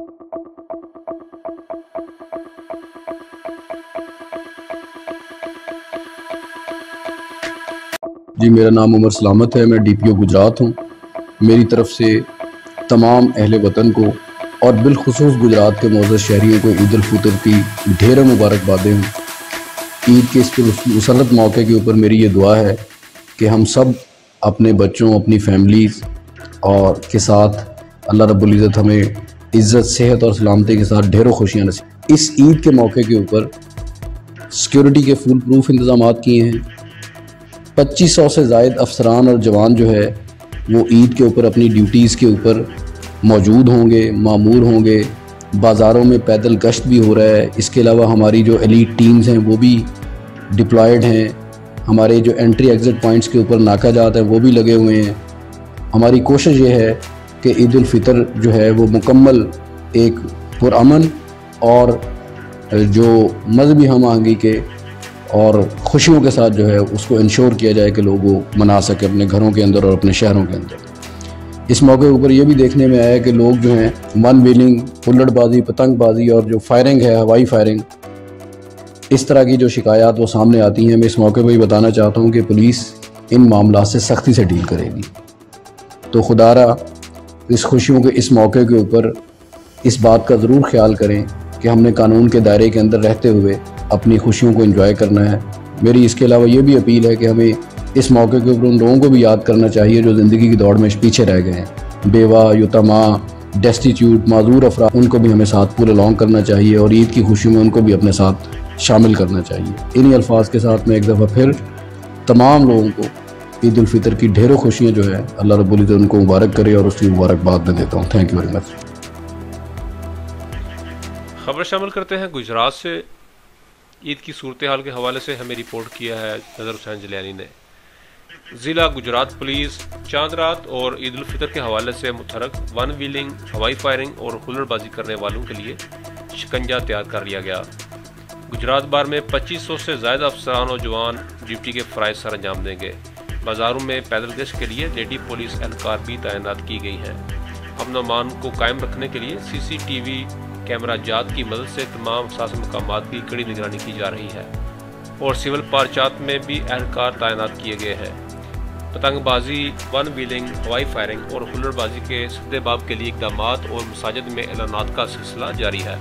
जी, मेरा नाम उमर सलामत है। मैं DPO गुजरात हूँ। मेरी तरफ से तमाम अहले वतन को और बिलखुसूस गुजरात के मोअज़्ज़ज़ शहरियों को ईद उल फितर की ढेरों मुबारकबादें हों। ईद के इस मुसल्लत मौके के ऊपर मेरी ये दुआ है कि हम सब अपने बच्चों, अपनी फैमिलीज़ और के साथ अल्लाह रब्बुल इज़्ज़त हमें इज़्ज़त, सेहत और सलामती के साथ ढेरों खुशियाँ नसीब। इस ईद के मौके के ऊपर सिक्योरिटी के फुल प्रूफ इंतज़ाम किए हैं। 2500 से ज़ायद अफसरान और जवान जो है वो ईद के ऊपर अपनी ड्यूटीज़ के ऊपर मौजूद होंगे, मामूर होंगे। बाज़ारों में पैदल गश्त भी हो रहा है। इसके अलावा हमारी जो एलीट टीम्स हैं वो भी डिप्लॉयड हैं। हमारे जो एंट्री एग्ज़िट पॉइंट्स के ऊपर नाकाजात हैं वो भी लगे हुए हैं। हमारी कोशिश ये है कि ईद उल फितर जो है वो मुकम्मल एक पुरअमन और जो मज़हबी हम आहंगी के और खुशियों के साथ जो है उसको इंश्योर किया जाए कि लोग वो मना सके अपने घरों के अंदर और अपने शहरों के अंदर। इस मौके के ऊपर ये भी देखने में आया कि लोग जो हैं वन व्हीलिंग, हुल्लड़बाजी, पतंगबाजी और जो फायरिंग है, हवाई फायरिंग, इस तरह की जो शिकायत वो सामने आती हैं। मैं इस मौके पर ही बताना चाहता हूँ कि पुलिस इन मामला से सख्ती से डील करेगी। तो खुदारा इस खुशियों के इस मौके के ऊपर इस बात का ज़रूर ख्याल करें कि हमने कानून के दायरे के अंदर रहते हुए अपनी खुशियों को एंजॉय करना है। मेरी इसके अलावा ये भी अपील है कि हमें इस मौके के ऊपर उन लोगों को भी याद करना चाहिए जो ज़िंदगी की दौड़ में पीछे रह गए हैं। बेवा, युतमा, डेस्टिट्यूट, माजूर अफराद, उनको भी हमें साथ पूरे लॉन्ग करना चाहिए और ईद की खुशी में उनको भी अपने साथ शामिल करना चाहिए। इन्हीं अल्फाज के साथ मैं एक दफ़ा फिर तमाम लोगों को ईद उल फितर की ढेरों खुशियाँ जो है अल्लाह रब्बुल इज़्ज़त उनको मुबारक करे और उसकी मुबारकबाद में देता हूँ। Thank you very much. खबर शामिल करते हैं गुजरात से। ईद की सूरत हाल के हवाले से हमें रिपोर्ट किया है नज़र हुसैन जलियानी ने। ज़िला गुजरात पुलिस चांद रात और ईद उल फितर के हवाले से मुतहरक वन व्हीलिंग, हवाई फायरिंग और हुल्लड़बाजी करने वालों के लिए शिकंजा तैयार कर लिया गया। गुजरात बार में 2500 से ज़्यादा अफसरान और जवान ड्यूटी के फ़राइज़ सर अंजाम देंगे। बाज़ारों में पैदल गश्त के लिए लेडी पुलिस एहलकार भी तैनात की गई हैं। अमन अमान को कायम रखने के लिए CCTV कैमरा जात की मदद से तमाम हसास मकामात की कड़ी निगरानी की जा रही है और सिविल पार्चात में भी एहलकार तैनात किए गए हैं। पतंगबाजी, वन व्हीलिंग, हवाई फायरिंग और हुल्लड़बाजी के सद्देबाब के लिए इक़दामात और मसाजिद में ऐलानात का सिलसिला जारी है।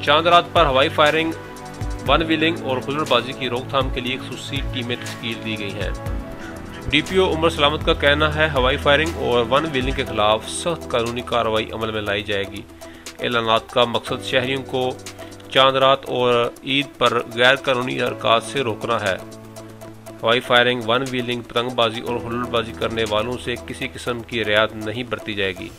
चांद रात पर हवाई फायरिंग, वन व्हीलिंग और हुल्लड़बाजी की रोकथाम के लिए खुसूसी टीमें तश्कील दी गई हैं। DPO उमर सलामत का कहना है हवाई फायरिंग और वन व्हीलिंग के खिलाफ सख्त कानूनी कार्रवाई अमल में लाई जाएगी। ऐलानात का मकसद शहरियों को चांद रात और ईद पर गैर कानूनी हरकत से रोकना है। हवाई फायरिंग, वन व्हीलिंग, पतंगबाजी और हुल्लड़बाजी करने वालों से किसी किस्म की रियायत नहीं बरती जाएगी।